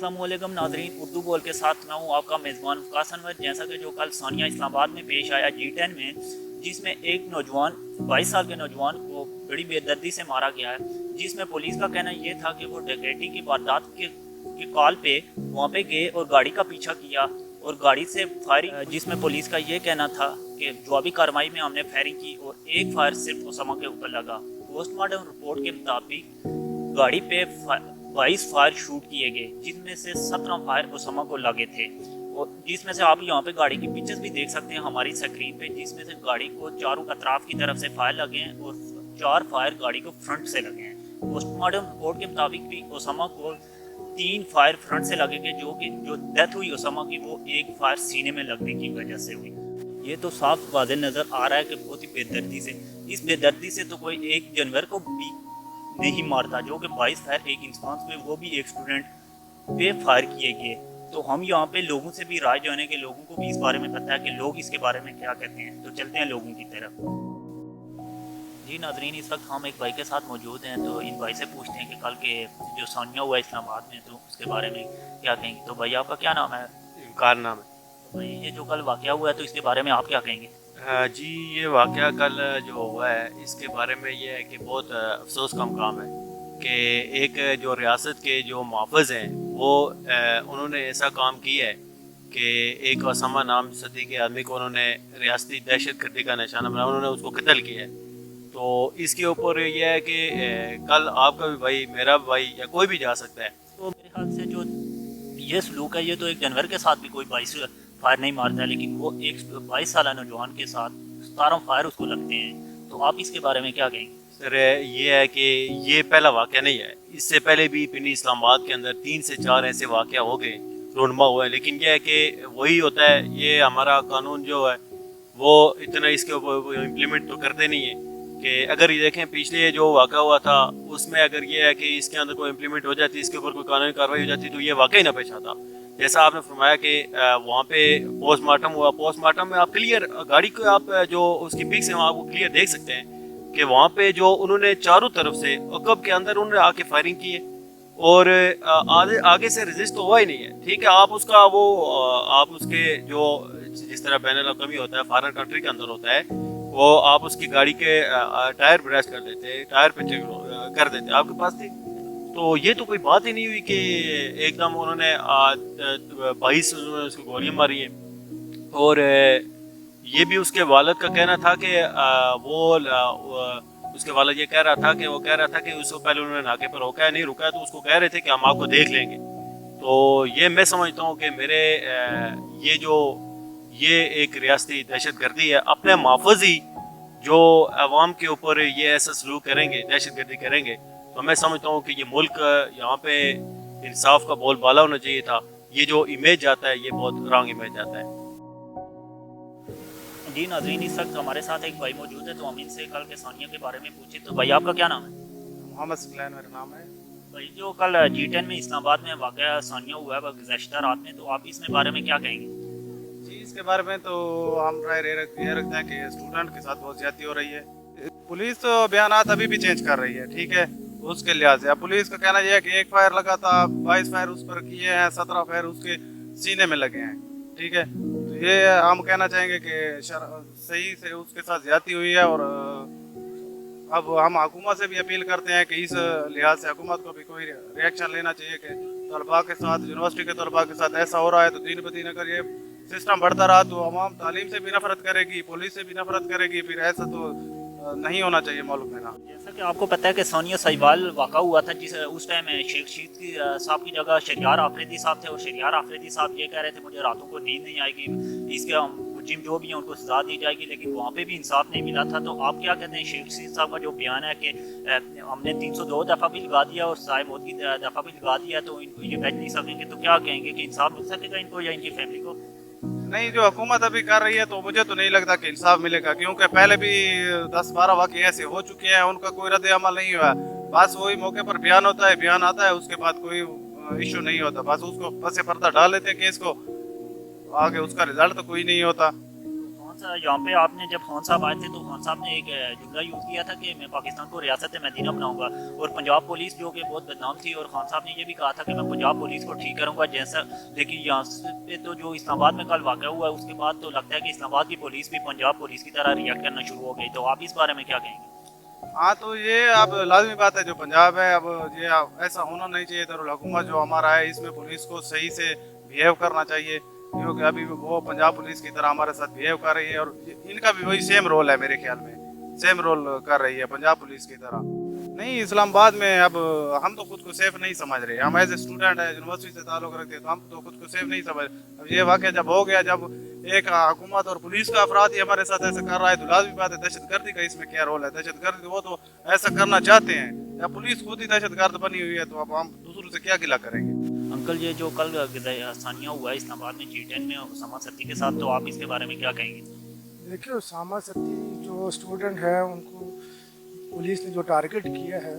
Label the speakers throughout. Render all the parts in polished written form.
Speaker 1: अस्सलाम वालेकुम नाज़रीन, उर्दू बोल के साथ मैं हूँ आपका मेज़बान वकास अनवर। जैसा कि जो कल सानिया इस्लामाबाद में पेश आया G10 में, जिसमें एक नौजवान 22 साल के नौजवान को बड़ी बेदर्दी से मारा गया है, जिसमें पुलिस का कहना ये था कि वो डकैती की वारदात के कॉल पे वहाँ पे गए और गाड़ी का पीछा किया और गाड़ी से फायरिंग, जिसमें पुलिस का ये कहना था कि जवाबी कार्रवाई में हमने फायरिंग की और एक फायर सिर्फ उसामा के ऊपर लगा। पोस्टमार्टम रिपोर्ट के मुताबिक गाड़ी पे 22 फायर शूट किए गए, जिनमें से 17 फायर उसामा को लगे थे और जिसमें से आप यहाँ पे गाड़ी की पिक्चर्स भी देख सकते हैं हमारी स्क्रीन पे, जिसमें से गाड़ी को चारों अतराफ की तरफ से फायर लगे हैं और 4 फायर गाड़ी को फ्रंट से लगे हैं। पोस्टमार्टम रिपोर्ट के मुताबिक भी उसामा को 3 फायर फ्रंट से लगे गए, जो डेथ हुई उसामा की वो एक फायर सीने में लगने की वजह से हुई। ये तो साफ वाज़ेह नज़र आ रहा है कि बहुत ही बेदर्दी से, इस बेदर्दी से तो कोई एक जानवर को भी नहीं मारता, जो कि 22 फायर एक इंसान पे, वो भी एक स्टूडेंट पे फायर किए गए। तो हम यहाँ पे लोगों से भी राय जाने के, लोगों को भी इस बारे में पता है कि लोग इसके बारे में क्या कहते हैं। तो चलते हैं लोगों की तरफ। जी नाजरीन, इस वक्त हम एक भाई के साथ मौजूद हैं, तो इन भाई से पूछते हैं कि कल के जो सानिया हुआ इस्लामाबाद में, तो उसके बारे में क्या कहेंगे। तो भाई आपका क्या नाम है?
Speaker 2: इनकार नाम है।
Speaker 1: तो भाई ये जो कल वाक़या हुआ है, तो इसके बारे में आप क्या कहेंगे?
Speaker 2: जी, ये वाक़या कल जो हुआ है इसके बारे में ये है कि बहुत अफसोस का मुकाम है कि एक जो रियासत के जो मुहाफ़िज़ हैं वो उन्होंने ऐसा काम किया है कि एक उसामा नाम सदी के आदमी को उन्होंने रियासती दहशत गर्दी का निशाना बनाया, उन्होंने उसको कत्ल किया है। तो इसके ऊपर यह है कि कल आपका भी भाई, मेरा भी भाई, या कोई भी जा सकता है।
Speaker 1: तो मेरे ख्याल से जो ये सलूक है, ये तो एक जानवर के साथ भी कोई 22 फायर नहीं मारता है, लेकिन वो एक 22 साल नौजवान के साथ 17 फायर उसको लगते हैं। तो आप इसके बारे में क्या कहेंगे?
Speaker 2: सर, ये है कि ये पहला वाक़या नहीं है, इससे पहले भी पिंडी इस्लामाबाद के अंदर 3 से 4 ऐसे वाक़या हो गए, रोनमा हुआ है। लेकिन यह है कि वही होता है, ये हमारा कानून जो है वो इतना इसके ऊपर इम्प्लीमेंट तो करते नहीं है कि अगर ये देखें पिछले जो वाक़ा हुआ था उसमें अगर ये है कि इसके अंदर कोई इम्प्लीमेंट हो जाती, इसके ऊपर कोई कानूनी कार्रवाई हो जाती, तो ये वाकई ना पेश आता। जैसा आपने फरमाया कि वहाँ पे पोस्टमार्टम हुआ, पोस्टमार्टम में आप क्लियर गाड़ी को आप जो उसकी पिक्स हैं वहाँ वो क्लियर देख सकते हैं कि वहाँ पे जो उन्होंने चारों तरफ से अकब के अंदर उन्होंने आके फायरिंग की है और आगे से रजिस्ट तो हुआ ही नहीं है। ठीक है, आप उसका वो आप उसके जो जिस तरह बैन अल-अक़वामी होता है, फॉरेन कंट्री के अंदर होता है, वो आप उसकी गाड़ी के टायर ब्रश कर देते, टायर पंचर कर देते, आपके पास थी। तो ये तो कोई बात ही नहीं हुई कि एकदम उन्होंने 22 उसको गोलियां मारी हैं। और ये भी उसके वालिद का कहना था कि उसके वालिद ये कह रहा था कि वो कह रहा था कि उसको पहले उन्होंने नाके पर रोका है, नहीं रुका है, तो उसको कह रहे थे कि हम आपको देख लेंगे। तो ये मैं समझता हूँ कि मेरे ये एक रियासती दहशत गर्दी है, अपने मुहाफ़िज़ ही जो अवाम के ऊपर ये ऐसा सलूक करेंगे, दहशत गर्दी करेंगे, तो मैं समझता हूँ कि ये मुल्क यहाँ पे इंसाफ का बोलबाला होना चाहिए था। ये जो इमेज जाता है ये बहुत रॉन्ग इमेज जाता है।
Speaker 1: जी नाज़रीन, इस वक्त हमारे साथ एक भाई मौजूद है, तो हम इनसे कल के सानिया के बारे में पूछे। तो भाई आपका क्या नाम है?
Speaker 3: मोहम्मद सकलैन मेरा नाम है।
Speaker 1: भाई जो कल G10 में इस्लामाबाद में वाक़या सानिया हुआ है गुज़श्ता रात में, तो आप इसमें बारे में क्या कहेंगे?
Speaker 3: जी, इसके बारे में तो हम राय ये रखते हैं कि स्टूडेंट के साथ बहुत ज़्यादती हो रही है। पुलिस तो बयानात अभी भी चेंज कर रही है, ठीक है, उसके लिहाज से अब पुलिस का कहना यह है कि एक फायर लगा था, 22 फायर उस पर किए हैं, 17 फायर उसके सीने में लगे हैं, ठीक है। तो ये हम कहना चाहेंगे कि सही से उसके साथ ज्यादती हुई है। और अब हम हुकूमत से भी अपील करते हैं कि इस लिहाज से हुकूमत को भी कोई रिएक्शन लेना चाहिए कि तलबा के साथ, यूनिवर्सिटी के तलबा के साथ ऐसा हो रहा है, तो दिन ब दिन अगर ये सिस्टम बढ़ता रहा तो अवाम तालीम से भी नफरत करेगी, पुलिस से भी नफरत करेगी, फिर ऐसा तो नहीं होना चाहिए मुल्क में ना।
Speaker 1: जैसा कि आपको पता है कि सानिया साहिवाल वाक़ा हुआ था, जिस उस टाइम शेख शीद की साहब की जगह शरियार आफरीदी साहब थे, और शरियार आफरीदी साहब ये कह रहे थे मुझे रातों को नींद नहीं आएगी, इसके मुजिम जो भी हैं उनको सजा दी जाएगी, लेकिन वहाँ पे भी इंसाफ नहीं मिला था। तो आप क्या कहते हैं शेख शीद साहब का जो बयान है कि हमने 302 दफ़ा भी लगा दिया और साहिब मौत की दफ़ा भी लगा दिया, तो इनको ये बच नहीं सकेंगे, तो क्या कहेंगे कि इंसाफ मिल सकेगा इनको या इनकी फैमिली को?
Speaker 3: नहीं, जो हुकूमत अभी कर रही है तो मुझे तो नहीं लगता कि इंसाफ मिलेगा, क्योंकि पहले भी 10-12 वाक़े ऐसे हो चुके हैं, उनका कोई रद्द अमल नहीं हुआ। बस वही मौके पर बयान होता है, बयान आता है, उसके बाद कोई इशू नहीं होता, बस उसको बस पर्दा डाल लेते हैं केस को, आगे उसका रिजल्ट तो कोई नहीं होता।
Speaker 1: कौन अच्छा, यहाँ पे आपने जब खान साहब आए थे तो खान साहब ने एक जुमला यूज़ किया था कि मैं पाकिस्तान को रियासत मदीना बनाऊंगा, और पंजाब पुलिस जो कि बहुत बदनाम थी, और खान साहब ने ये भी कहा था कि मैं पंजाब पुलिस को ठीक करूंगा जैसा। लेकिन यहाँ पे तो जो इस्लामाबाद में कल वाक़या हुआ है उसके बाद तो लगता है कि इस्लामाबाद की पुलिस भी पंजाब पुलिस की तरह रिएक्ट करना शुरू हो गई। तो आप इस बारे में क्या कहेंगे?
Speaker 3: हाँ, तो ये अब लाजमी बात है, जो पंजाब है अब ये ऐसा होना नहीं चाहिए। दारुल-हुकूमत जो हमारा है इसमें पुलिस को सही से बिहेव करना चाहिए, क्योंकि अभी वो पंजाब पुलिस की तरह हमारे साथ बिहेव कर रही है, और इनका भी वही सेम रोल है, मेरे ख्याल में सेम रोल कर रही है पंजाब पुलिस की तरह। नहीं, इस्लामाबाद में अब हम तो खुद को सेफ नहीं समझ रहे। हम एज ए स्टूडेंट है, यूनिवर्सिटी से ताल्लुक़ रखते हैं, तो हम तो खुद को सेफ नहीं समझ। अब ये वाक़या जब हो गया, जब एक हुकूमत और पुलिस का अफराद ही हमारे साथ ऐसा कर रहा है, तो लाज़मी बात है दहशतगर्दी का इसमें क्या रोल है। दहशतगर्दी वो तो ऐसा करना चाहते हैं, जब पुलिस खुद ही दहशतगर्द बनी हुई है, तो अब हम दूसरों से क्या गिला करेंगे।
Speaker 1: अंकल, ये जो कल सानिया हुआ है इस्लामाबाद में G10 में उसामा सत्ती के साथ, तो आप इसके बारे में क्या कहेंगे?
Speaker 4: देखिए, उसामा सत्ती जो स्टूडेंट है उनको पुलिस ने जो टारगेट किया है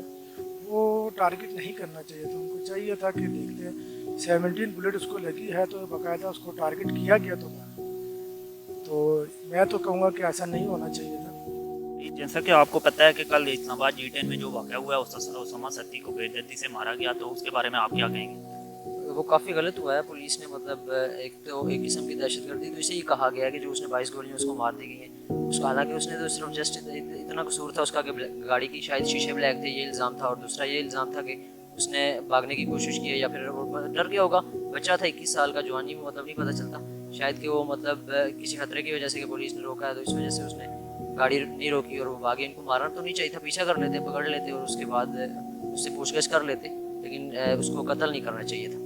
Speaker 4: वो टारगेट नहीं करना चाहिए था। उनको चाहिए था कि देखते 17 बुलेट उसको लगी है, तो बाकायदा उसको टारगेट किया गया। तो मैं तो कहूँगा कि ऐसा नहीं होना चाहिए था।
Speaker 1: जैसा कि आपको पता है कि कल इस्लामाबाद G10 में जो वाक़या हुआ है उसामा सत्ती को बेदर्दी से मारा गया, तो उसके बारे में आप क्या कहेंगे?
Speaker 5: वो काफ़ी गलत हुआ है। पुलिस ने मतलब एक तो एक किस्म की दहशतगर्दी, तो इसे ही कहा गया कि जो उसने 22 गोलियाँ उसको मार दी गई हैं उसको। हालांकि उसने तो सिर्फ जस्ट इतना कसूर था उसका कि गाड़ी की शायद शीशे ब्लैक थे, ये इल्ज़ाम था। और दूसरा ये इल्ज़ाम था कि उसने भागने की कोशिश की है, या फिर डर गया होगा। बच्चा था 21 साल का, जवानी में मतलब नहीं पता चलता शायद कि वो मतलब किसी खतरे की वजह से कि पुलिस ने रोका है, तो इस वजह से उसने गाड़ी नहीं रोकी और वो भागे। इनको मारना तो नहीं चाहिए था, पीछा कर लेते, पकड़ लेते और उसके बाद उससे पूछगछ कर लेते, लेकिन उसको कत्ल नहीं करना चाहिए था।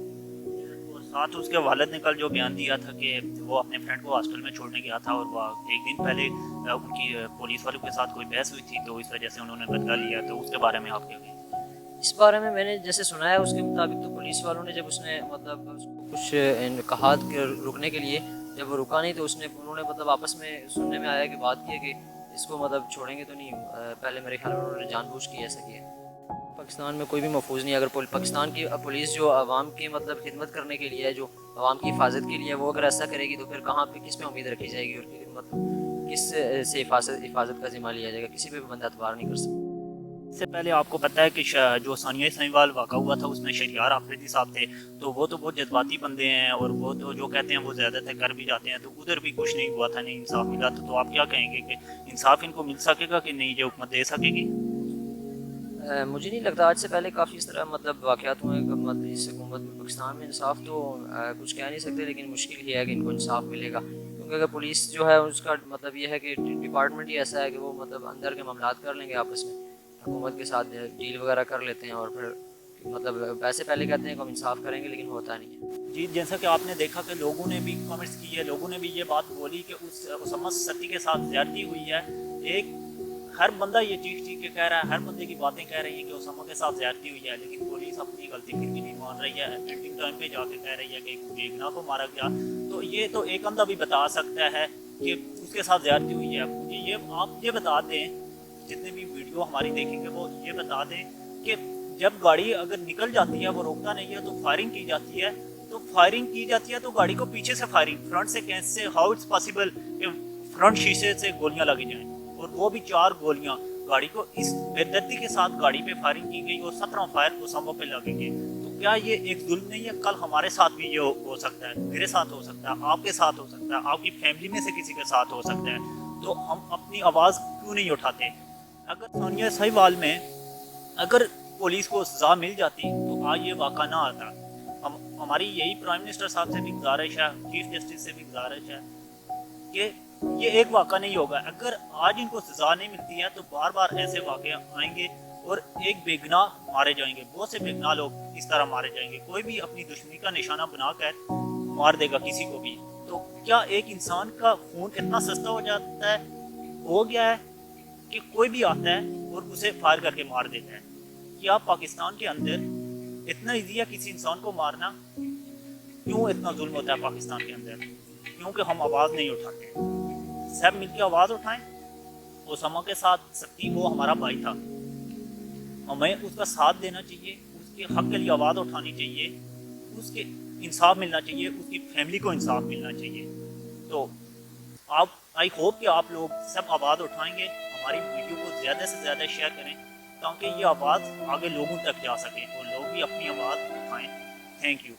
Speaker 1: साथ उसके वालिद ने कल जो बयान दिया था कि वो अपने फ्रेंड को हॉस्टल में छोड़ने गया था, और वह एक दिन पहले उनकी पुलिस वालों के साथ कोई बहस हुई थी, तो इस वजह से उन्होंने बदला लिया। तो उसके बारे में आप क्या कहेंगे?
Speaker 5: इस बारे में मैंने जैसे सुना है उसके मुताबिक तो पुलिस वालों ने जब उसने मतलब उसको कुछ कहा रुकने के लिए, जब वो रुका नहीं तो उन्होंने मतलब आपस में सुनने में आया कि बात की है कि इसको मतलब छोड़ेंगे तो नहीं। पहले मेरे ख्याल में उन्होंने जानबूझ के ऐसा किया। पाकिस्तान में कोई भी महफूज नहीं है। अगर पाकिस्तान की पुलिस जो आवाम की मतलब खिदमत करने के लिए है, जो आवाम की हिफाजत के लिए, वो अगर ऐसा करेगी तो फिर कहाँ पे किस पे उम्मीद रखी जाएगी, और मतलब किस से हिफाजत का जिम्मा लिया जाएगा? किसी पे भी बंदा एतबार नहीं कर सकता।
Speaker 1: इससे पहले आपको पता है कि जो सानिया साहिवाल वाक़ा हुआ था उसमें शहरियार आफरीदी साहब थे, तो वो तो बहुत जज्बाती बंदे हैं, और वो तो जो कहते हैं वो ज़्यादातर कर भी जाते हैं। तो उधर भी कुछ नहीं हुआ था, नहीं इंसाफ मिला। तो आप क्या कहेंगे कि इंसाफ इनको मिल सकेगा कि नहीं, ये हुकूमत दे सकेगी?
Speaker 5: मुझे नहीं लगता। आज से पहले काफ़ी इस तरह मतलब वाक़यात हुए मतलब इस हुकूमत में। पाकिस्तान में इंसाफ तो कुछ कह नहीं सकते, लेकिन मुश्किल ही है कि इनको इंसाफ मिलेगा, क्योंकि अगर पुलिस जो है उसका मतलब ये है कि डिपार्टमेंट ही ऐसा है कि वो मतलब अंदर के मामलात कर लेंगे आपस में, हुकूमत के साथ डील वगैरह कर लेते हैं, और फिर मतलब वैसे पहले कहते हैं कि हम इंसाफ करेंगे, लेकिन होता नहीं है।
Speaker 1: जी, जैसा कि आपने देखा कि लोगों ने भी कमेंट्स की है, लोगों ने भी ये बात बोली कि उसामा सत्ती के साथ ज़्यादती हुई है। एक हर बंदा ये चीख के कह रहा है, हर बंदे की बातें कह रही हैं कि उसामा के साथ ज़्यादती हुई है, लेकिन पुलिस अपनी गलती फिर भी नहीं मान रही है। एंडिंग टाइम पे जाके कह रही है कि बेगुनाह को मारा गया। तो ये तो एक बंदा भी बता सकता है कि उसके साथ ज़्यादती हुई है। मुझे ये आप ये बता दें, जितने भी वीडियो हमारी देखेंगे वो ये बता दें कि जब गाड़ी अगर निकल जाती है, वो रोकता नहीं है, तो फायरिंग की जाती है। तो फायरिंग की जाती है तो गाड़ी को पीछे से फायरिंग, फ्रंट से कैसे, हाउ इट्स पॉसिबल कि फ्रंट शीशे से गोलियां लगी जाएं, और वो भी 4 गोलियां गाड़ी को इस बेदर्दी के साथ गाड़ी पे फायरिंग की गई, और 17 फायर उसामा पे लगेंगे। तो क्या ये एक जुल्म नहीं है? कल हमारे साथ भी ये हो सकता है, मेरे साथ हो सकता है, आपके साथ हो सकता है, आपकी फैमिली में से किसी के साथ हो सकता है। तो हम अपनी आवाज़ क्यों नहीं उठाते? अगर सानिया साहिवाल में अगर पुलिस को सज़ा मिल जाती तो आज ये वाक़ा ना आता। हमारी यही प्राइम मिनिस्टर साहब से भी गुजारिश है, चीफ जस्टिस से भी गुजारिश है कि ये एक वाक़ा नहीं होगा। अगर आज इनको सज़ा नहीं मिलती है तो बार बार ऐसे वाक़े आएंगे और एक बेगुनाह मारे जाएंगे, बहुत से बेगुनाह लोग इस तरह मारे जाएंगे। कोई भी अपनी दुश्मनी का निशाना बनाकर मार देगा किसी को भी। तो क्या एक इंसान का खून इतना सस्ता हो जाता है, हो गया है कि कोई भी आता है और उसे फायर करके मार देता है? क्या पाकिस्तान के अंदर इतना ईजी है किसी इंसान को मारना? क्यों इतना जुल्म होता है पाकिस्तान के अंदर? क्योंकि हम आवाज़ नहीं उठाते। सब मिलकर आवाज़ उठाएं। उसामा के साथ सत्ती वो हमारा भाई था, हमें उसका साथ देना चाहिए, उसके हक के लिए आवाज़ उठानी चाहिए, उसके इंसाफ मिलना चाहिए, उसकी फैमिली को इंसाफ मिलना चाहिए। तो आप आई होप कि आप लोग सब आवाज़ उठाएंगे, हमारी वीडियो को ज़्यादा से ज़्यादा शेयर करें ताकि ये आवाज़ आगे लोगों तक जा सके और लोग भी अपनी आवाज़ उठाएं। Thank you.